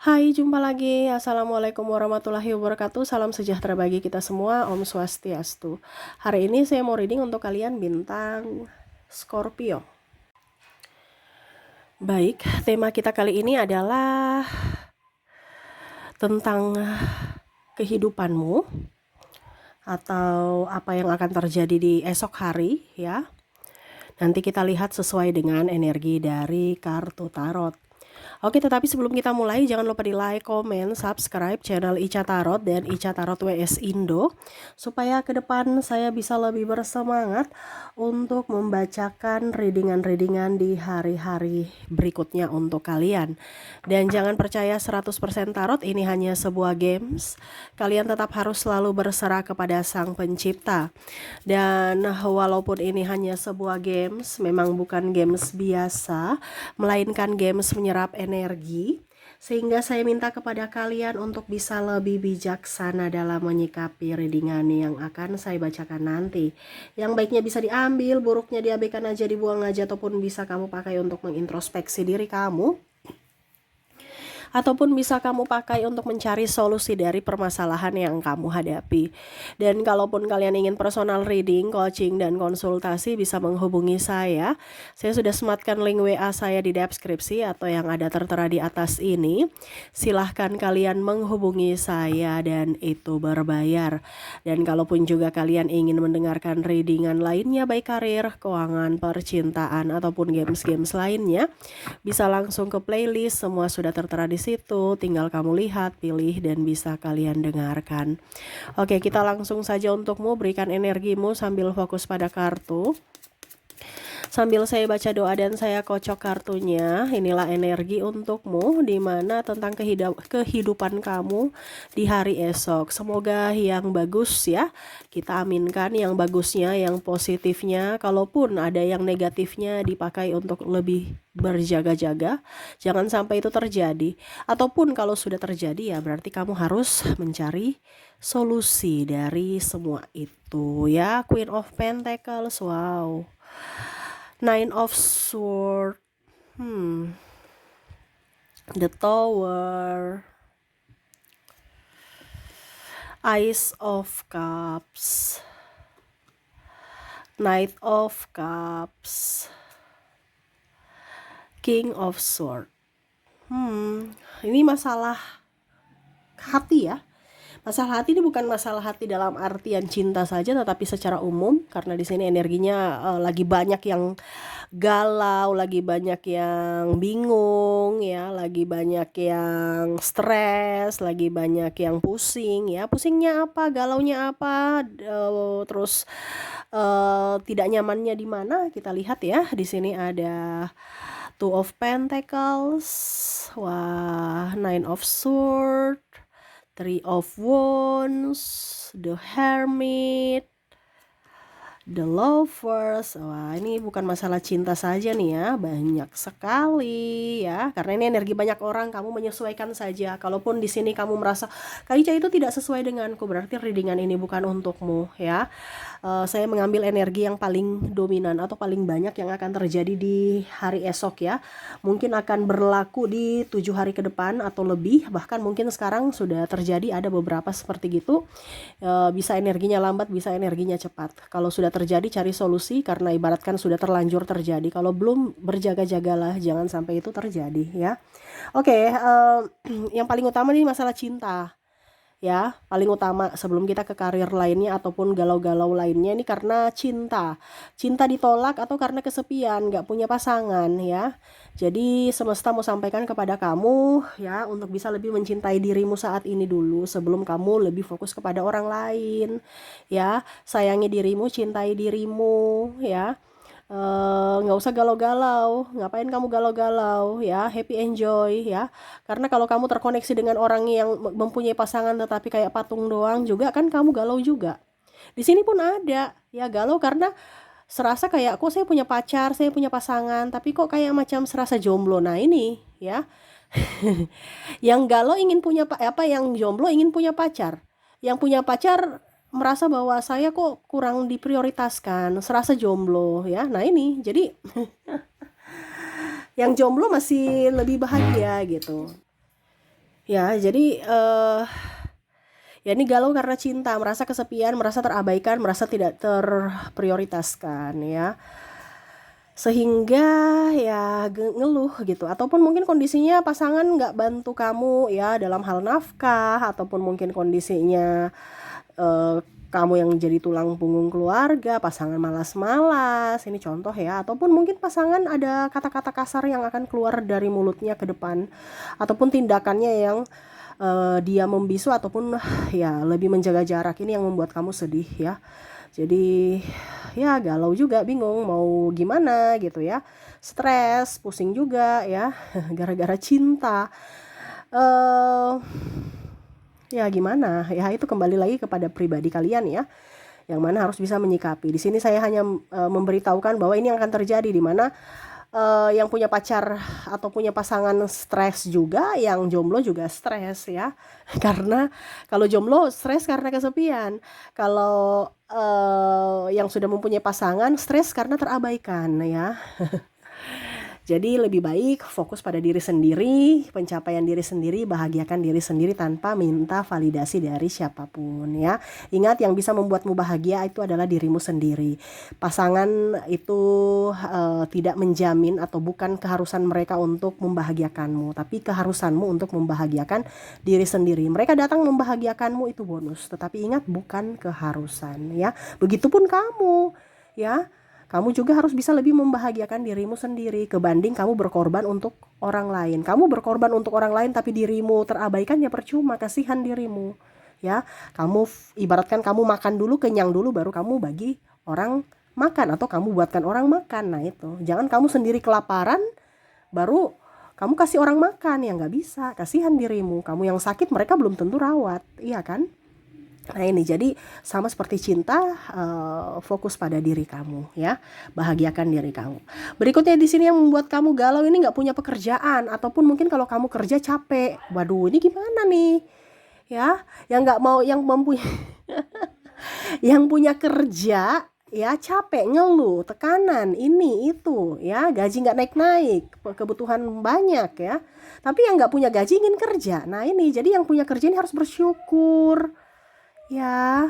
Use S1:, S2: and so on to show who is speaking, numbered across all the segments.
S1: Hai, jumpa lagi. Assalamualaikum warahmatullahi wabarakatuh. Salam sejahtera bagi kita semua. Om Swastiastu. Hari ini saya mau reading untuk kalian bintang Scorpio. Baik, tema kita kali ini adalah tentang kehidupanmu atau apa yang akan terjadi di esok hari ya. Nanti kita lihat sesuai dengan energi dari kartu tarot. Oke, tetapi sebelum kita mulai, jangan lupa di like, komen, subscribe channel Ica Tarot dan Ica Tarot WS Indo, supaya ke depan saya bisa lebih bersemangat untuk membacakan readingan-readingan di hari-hari berikutnya untuk kalian. Dan jangan percaya 100% tarot ini hanya sebuah games. Kalian tetap harus selalu berserah kepada Sang Pencipta. Dan walaupun ini hanya sebuah games, memang bukan games biasa, melainkan games menyerap energi, sehingga saya minta kepada kalian untuk bisa lebih bijaksana dalam menyikapi readingan yang akan saya bacakan nanti. Yang baiknya bisa diambil, buruknya diabaikan aja, dibuang aja, ataupun bisa kamu pakai untuk mengintrospeksi diri kamu, ataupun bisa kamu pakai untuk mencari solusi dari permasalahan yang kamu hadapi. Dan kalaupun kalian ingin personal reading, coaching, dan konsultasi, bisa menghubungi saya. Saya sudah sematkan link WA saya di deskripsi atau yang ada tertera di atas ini. Silahkan kalian menghubungi saya dan itu berbayar. Dan kalaupun juga kalian ingin mendengarkan readingan lainnya, baik karir, keuangan, percintaan, ataupun games-games lainnya, bisa langsung ke playlist, semua sudah tertera di situ, tinggal kamu lihat, pilih, dan bisa kalian dengarkan. Oke, kita langsung saja untukmu, berikan energimu sambil fokus pada kartu. Sambil saya baca doa dan saya kocok kartunya, inilah energi untukmu, di mana tentang kehidupan kamu di hari esok. Semoga yang bagus ya, kita aminkan yang bagusnya, yang positifnya. Kalaupun ada yang negatifnya, dipakai untuk lebih berjaga-jaga, jangan sampai itu terjadi. Ataupun kalau sudah terjadi ya berarti kamu harus mencari solusi dari semua itu ya. Queen of Pentacles, wow. Nine of Swords, the Tower, Ace of Cups, Knight of Cups, King of Swords. Ini masalah hati ya. Masalah hati ini bukan masalah hati dalam artian cinta saja, tetapi secara umum, karena di sini energinya lagi banyak yang galau, lagi banyak yang bingung ya, lagi banyak yang stres, lagi banyak yang pusing ya. Pusingnya apa, galaunya apa, terus tidak nyamannya di mana? Kita lihat ya. Di sini ada Two of Pentacles, wah, Nine of Swords, Three of Wands, the Hermit, the Lovers. Wah, ini bukan masalah cinta saja nih ya, banyak sekali ya. Karena ini energi banyak orang, kamu menyesuaikan saja. Kalaupun di sini kamu merasa Kak Ica itu tidak sesuai denganku, berarti readingan ini bukan untukmu ya. Saya mengambil energi yang paling dominan atau paling banyak yang akan terjadi di hari esok ya. Mungkin akan berlaku di 7 hari ke depan atau lebih, bahkan mungkin sekarang sudah terjadi, ada beberapa seperti gitu. Bisa energinya lambat, bisa energinya cepat. Kalau sudah terjadi, cari solusi, karena ibaratkan sudah terlanjur terjadi. Kalau belum, berjaga-jagalah, jangan sampai itu terjadi ya. Oke, yang paling utama nih masalah cinta ya, paling utama sebelum kita ke karir lainnya ataupun galau-galau lainnya. Ini karena cinta ditolak atau karena kesepian, gak punya pasangan ya. Jadi semesta mau sampaikan kepada kamu ya, untuk bisa lebih mencintai dirimu saat ini dulu sebelum kamu lebih fokus kepada orang lain ya. Sayangi dirimu, cintai dirimu ya. Nggak usah galau-galau, ngapain kamu galau-galau ya, happy enjoy ya. Karena kalau kamu terkoneksi dengan orang yang mempunyai pasangan tetapi kayak patung doang juga, kan kamu galau juga. Di sini pun ada ya, galau karena serasa kayak kok saya punya pacar, saya punya pasangan, tapi kok kayak macam serasa jomblo. Nah ini ya, yang galau ingin punya yang jomblo ingin punya pacar, yang punya pacar merasa bahwa saya kok kurang diprioritaskan, serasa jomblo ya. Nah ini jadi yang jomblo masih lebih bahagia gitu. Ya, jadi ya ini galau karena cinta, merasa kesepian, merasa terabaikan, merasa tidak terprioritaskan ya. Sehingga ya ngeluh gitu, ataupun mungkin kondisinya pasangan nggak bantu kamu ya dalam hal nafkah, ataupun mungkin kondisinya eh, kamu yang jadi tulang punggung keluarga, pasangan malas-malas, ini contoh ya, ataupun mungkin pasangan ada kata-kata kasar yang akan keluar dari mulutnya ke depan, ataupun tindakannya yang dia membisu, ataupun ya lebih menjaga jarak, ini yang membuat kamu sedih ya. Jadi ya galau juga, bingung mau gimana gitu ya, stres, pusing juga ya gara-gara cinta. eh Ya gimana ya, itu kembali lagi kepada pribadi kalian ya, yang mana harus bisa menyikapi. Di sini saya hanya memberitahukan bahwa ini yang akan terjadi, di mana yang punya pacar atau punya pasangan stres juga, yang jomblo juga stres ya. Karena kalau jomblo stres karena kesepian, kalau yang sudah mempunyai pasangan stres karena terabaikan ya. Jadi lebih baik fokus pada diri sendiri, pencapaian diri sendiri, bahagiakan diri sendiri tanpa minta validasi dari siapapun ya. Ingat, yang bisa membuatmu bahagia itu adalah dirimu sendiri. Pasangan itu tidak menjamin atau bukan keharusan mereka untuk membahagiakanmu, tapi keharusanmu untuk membahagiakan diri sendiri. Mereka datang membahagiakanmu itu bonus, tetapi ingat bukan keharusan ya. Begitupun kamu ya. Kamu juga harus bisa lebih membahagiakan dirimu sendiri kebanding kamu berkorban untuk orang lain. Kamu berkorban untuk orang lain tapi dirimu terabaikan, ya percuma, kasihan dirimu. Ya, kamu ibaratkan kamu makan dulu, kenyang dulu, baru kamu bagi orang makan, atau kamu buatkan orang makan. Nah itu, jangan kamu sendiri kelaparan baru kamu kasih orang makan, ya nggak bisa, kasihan dirimu. Kamu yang sakit mereka belum tentu rawat, iya kan? Nah ini jadi sama seperti cinta, fokus pada diri kamu ya, bahagiakan diri kamu. Berikutnya di sini yang membuat kamu galau ini nggak punya pekerjaan, ataupun mungkin kalau kamu kerja capek. Waduh, ini gimana nih? Ya, yang nggak mau, yang mempunyai yang punya kerja ya capek, ngeluh, tekanan, ini itu ya, gaji nggak naik-naik, kebutuhan banyak ya. Tapi yang nggak punya gaji ingin kerja. Nah ini jadi yang punya kerja ini harus bersyukur. Ya,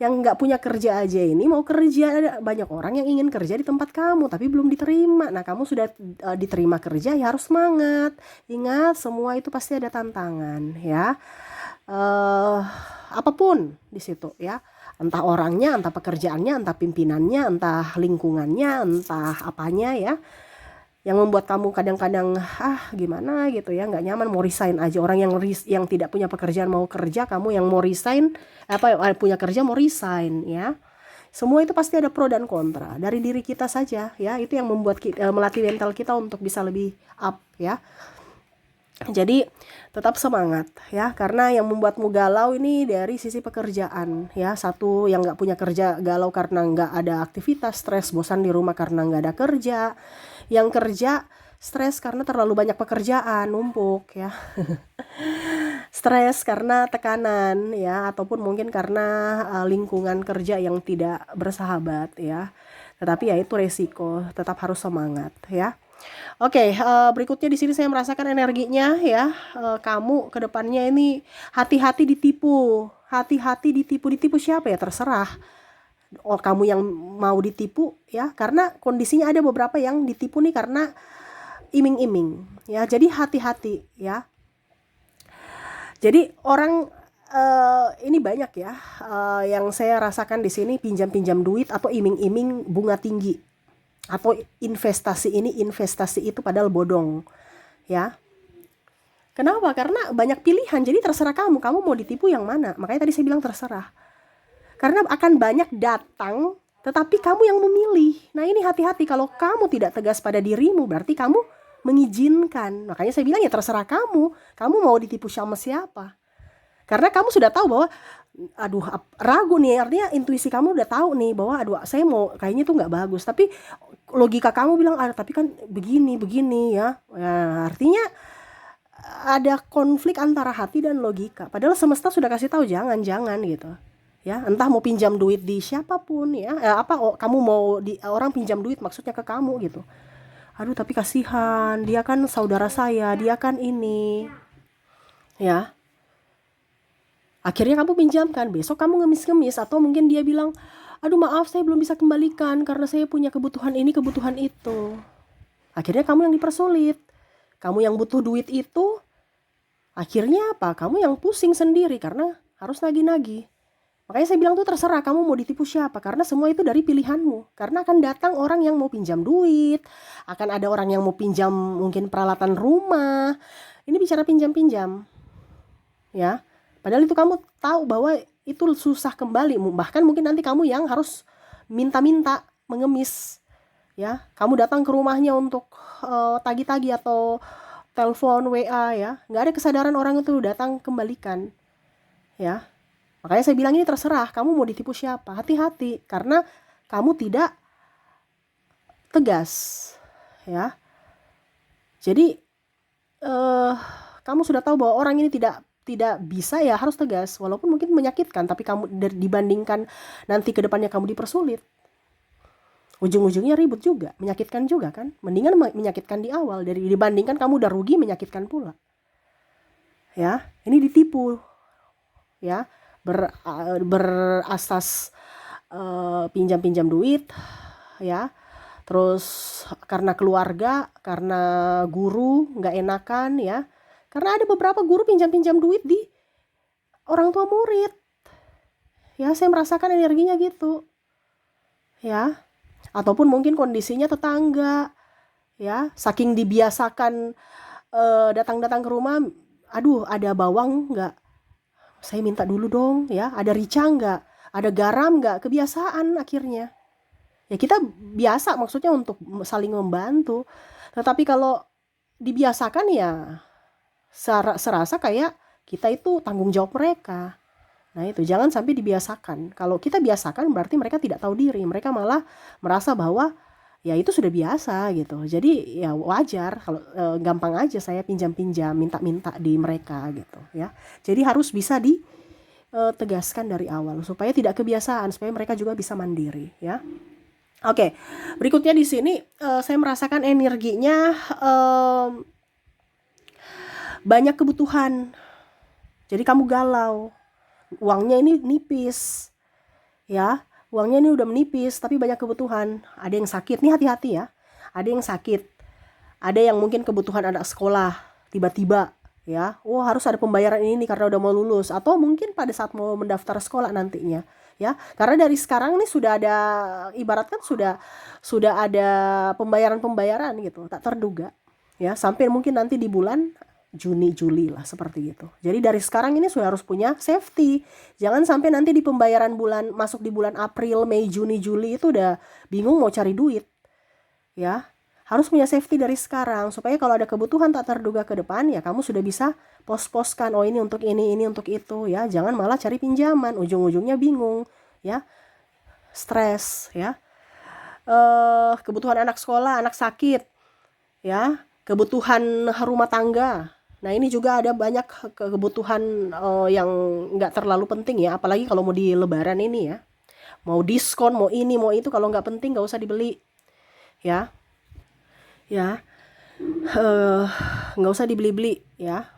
S1: yang nggak punya kerja aja ini mau kerja, ada banyak orang yang ingin kerja di tempat kamu tapi belum diterima. Nah kamu sudah diterima kerja, ya harus semangat. Ingat, semua itu pasti ada tantangan ya, eh apapun di situ ya, entah orangnya, entah pekerjaannya, entah pimpinannya, entah lingkungannya, entah apanya ya, yang membuat kamu kadang-kadang gimana gitu ya, nggak nyaman, mau resign aja. Orang yang tidak punya pekerjaan mau kerja, kamu yang mau resign, punya kerja mau resign ya. Semua itu pasti ada pro dan kontra dari diri kita saja ya. Itu yang membuat kita, melatih mental kita untuk bisa lebih up ya. Jadi tetap semangat ya, karena yang membuatmu galau ini dari sisi pekerjaan ya. Satu, yang nggak punya kerja galau karena nggak ada aktivitas, stres, bosan di rumah karena nggak ada kerja. Yang kerja stres karena terlalu banyak pekerjaan numpuk ya. Stres karena tekanan ya, ataupun mungkin karena lingkungan kerja yang tidak bersahabat ya. Tetapi ya itu resiko, tetap harus semangat ya. Oke, berikutnya di sini saya merasakan energinya ya. Kamu ke depannya ini hati-hati ditipu. Hati-hati ditipu. Ditipu siapa ya? Terserah. Oh, kamu yang mau ditipu ya. Karena kondisinya ada beberapa yang ditipu nih karena iming-iming ya. Jadi hati-hati ya. Jadi orang ini banyak ya, yang saya rasakan di sini pinjam-pinjam duit atau iming-iming bunga tinggi, atau investasi ini investasi itu, padahal bodong ya. Kenapa? Karena banyak pilihan, jadi terserah kamu mau ditipu yang mana. Makanya tadi saya bilang terserah, karena akan banyak datang tetapi kamu yang memilih. Nah ini hati-hati, kalau kamu tidak tegas pada dirimu berarti kamu mengizinkan. Makanya saya bilang ya terserah kamu mau ditipu sama siapa. Karena kamu sudah tahu bahwa aduh, ragu nih, artinya intuisi kamu udah tahu nih bahwa aduh saya mau, kayaknya tuh nggak bagus, tapi logika kamu bilang tapi kan begini ya. Nah, artinya ada konflik antara hati dan logika, padahal semesta sudah kasih tahu jangan gitu ya. Entah mau pinjam duit di siapapun ya, kamu mau orang pinjam duit maksudnya ke kamu gitu, aduh tapi kasihan dia kan saudara saya, dia kan ini. ya. Akhirnya kamu pinjamkan, besok kamu ngemis-ngemis, atau mungkin dia bilang, aduh maaf saya belum bisa kembalikan karena saya punya kebutuhan ini, kebutuhan itu. Akhirnya kamu yang dipersulit. Kamu yang butuh duit itu, akhirnya apa? Kamu yang pusing sendiri karena harus nagih-nagih. Makanya saya bilang tuh terserah kamu mau ditipu siapa, karena semua itu dari pilihanmu. Karena akan datang orang yang mau pinjam duit, akan ada orang yang mau pinjam mungkin peralatan rumah. Ini bicara pinjam-pinjam, ya. Padahal itu kamu tahu bahwa itu susah kembali, bahkan mungkin nanti kamu yang harus minta-minta, mengemis, ya. Kamu datang ke rumahnya untuk tagih-tagih atau telepon WA, ya. Nggak ada kesadaran orang itu datang kembalikan, ya. Makanya saya bilang ini terserah kamu mau ditipu siapa. Hati-hati karena kamu tidak tegas, ya. Jadi kamu sudah tahu bahwa orang ini tidak bisa, ya harus tegas, walaupun mungkin menyakitkan, tapi kamu dibandingkan nanti ke depannya kamu dipersulit, ujung-ujungnya ribut juga, menyakitkan juga kan. Mendingan menyakitkan di awal dari dibandingkan kamu udah rugi menyakitkan pula, ya. Ini ditipu, ya, berasas pinjam-pinjam duit, ya. Terus karena keluarga, karena guru nggak enakan, ya. Karena ada beberapa guru pinjam-pinjam duit di orang tua murid, ya. Saya merasakan energinya gitu, ya. Ataupun mungkin kondisinya tetangga, ya. Saking dibiasakan datang-datang ke rumah, aduh ada bawang nggak? Saya minta dulu dong, ya. Ada rica nggak? Ada garam nggak? Kebiasaan akhirnya. Ya kita biasa maksudnya untuk saling membantu. Tetapi kalau dibiasakan ya serasa kayak kita itu tanggung jawab mereka. Nah itu jangan sampai dibiasakan. Kalau kita biasakan berarti mereka tidak tahu diri. Mereka malah merasa bahwa ya itu sudah biasa gitu. Jadi ya wajar kalau gampang aja saya pinjam-pinjam, minta-minta di mereka gitu, ya. Jadi harus bisa ditegaskan dari awal supaya tidak kebiasaan, supaya mereka juga bisa mandiri, ya. Oke, berikutnya di sini saya merasakan energinya banyak kebutuhan. Jadi kamu galau, uangnya ini nipis, ya. Uangnya ini udah menipis, tapi banyak kebutuhan. Ada yang sakit, nih hati-hati ya. Ada yang sakit, ada yang mungkin kebutuhan anak sekolah, tiba-tiba, ya. Oh harus ada pembayaran ini karena udah mau lulus, atau mungkin pada saat mau mendaftar sekolah nantinya. Ya, karena dari sekarang nih sudah ada, ibaratkan sudah ada pembayaran gitu, tak terduga, ya, sampai mungkin nanti di bulan Juni Juli lah seperti itu. Jadi dari sekarang ini sudah harus punya safety. Jangan sampai nanti di pembayaran bulan masuk di bulan April, Mei, Juni, Juli itu udah bingung mau cari duit, ya. Harus punya safety dari sekarang supaya kalau ada kebutuhan tak terduga ke depan ya kamu sudah bisa pos-poskan, oh ini untuk ini untuk itu, ya. Jangan malah cari pinjaman, ujung-ujungnya bingung, ya. Stres, ya. Kebutuhan anak sekolah, anak sakit, ya. Kebutuhan rumah tangga. Nah ini juga ada banyak kebutuhan yang nggak terlalu penting, ya. Apalagi kalau mau di lebaran ini, ya. Mau diskon, mau ini, mau itu, kalau nggak penting nggak usah dibeli, ya. Ya, nggak usah dibeli-beli, ya.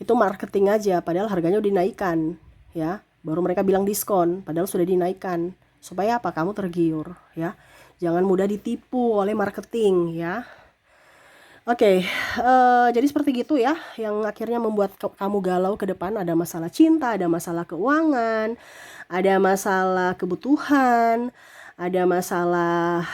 S1: Itu marketing aja, padahal harganya udah dinaikkan, ya. Baru mereka bilang diskon, padahal sudah dinaikkan. Supaya apa? Kamu tergiur, ya. Jangan mudah ditipu oleh marketing, ya. Oke, jadi seperti gitu ya, yang akhirnya membuat kamu galau ke depan. Ada masalah cinta, ada masalah keuangan, ada masalah kebutuhan, ada masalah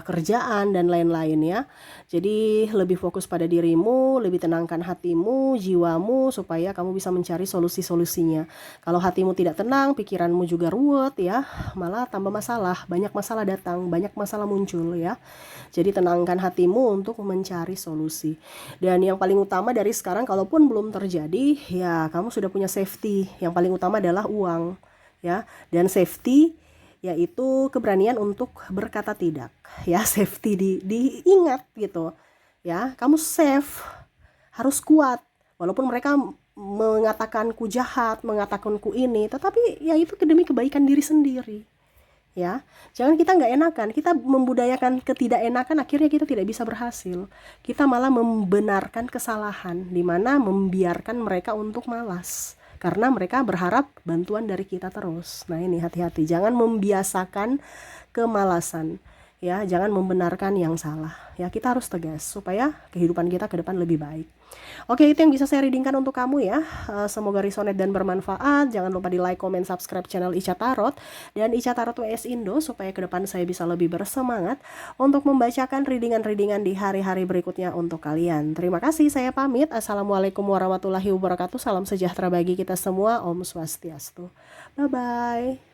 S1: kerjaan dan lain-lain, ya. Jadi lebih fokus pada dirimu, lebih tenangkan hatimu, jiwamu, supaya kamu bisa mencari solusi-solusinya. Kalau hatimu tidak tenang, pikiranmu juga ruwet, ya, malah tambah masalah, banyak masalah datang, banyak masalah muncul, ya. Jadi tenangkan hatimu untuk mencari solusi. Dan yang paling utama dari sekarang, kalaupun belum terjadi, ya kamu sudah punya safety. Yang paling utama adalah uang, ya. Dan safety yaitu keberanian untuk berkata tidak, ya. Safety diingat gitu, ya. Kamu safe, harus kuat walaupun mereka mengatakan ku jahat, mengatakan ku ini, tetapi ya itu demi kebaikan diri sendiri, ya. Jangan kita nggak enakan, kita membudayakan ketidakenakan, akhirnya kita tidak bisa berhasil. Kita malah membenarkan kesalahan, di mana membiarkan mereka untuk malas. Karena mereka berharap bantuan dari kita terus. Nah ini hati-hati, jangan membiasakan kemalasan. Ya, jangan membenarkan yang salah. Ya, kita harus tegas supaya kehidupan kita ke depan lebih baik. Oke, itu yang bisa saya readingkan untuk kamu ya. Semoga resonate dan bermanfaat. Jangan lupa di like, comment, subscribe channel Ica Tarot dan Ica Tarot WS Indo supaya ke depan saya bisa lebih bersemangat untuk membacakan readingan-readingan di hari-hari berikutnya untuk kalian. Terima kasih, saya pamit. Assalamualaikum warahmatullahi wabarakatuh. Salam sejahtera bagi kita semua. Om Swastiastu. Bye-bye.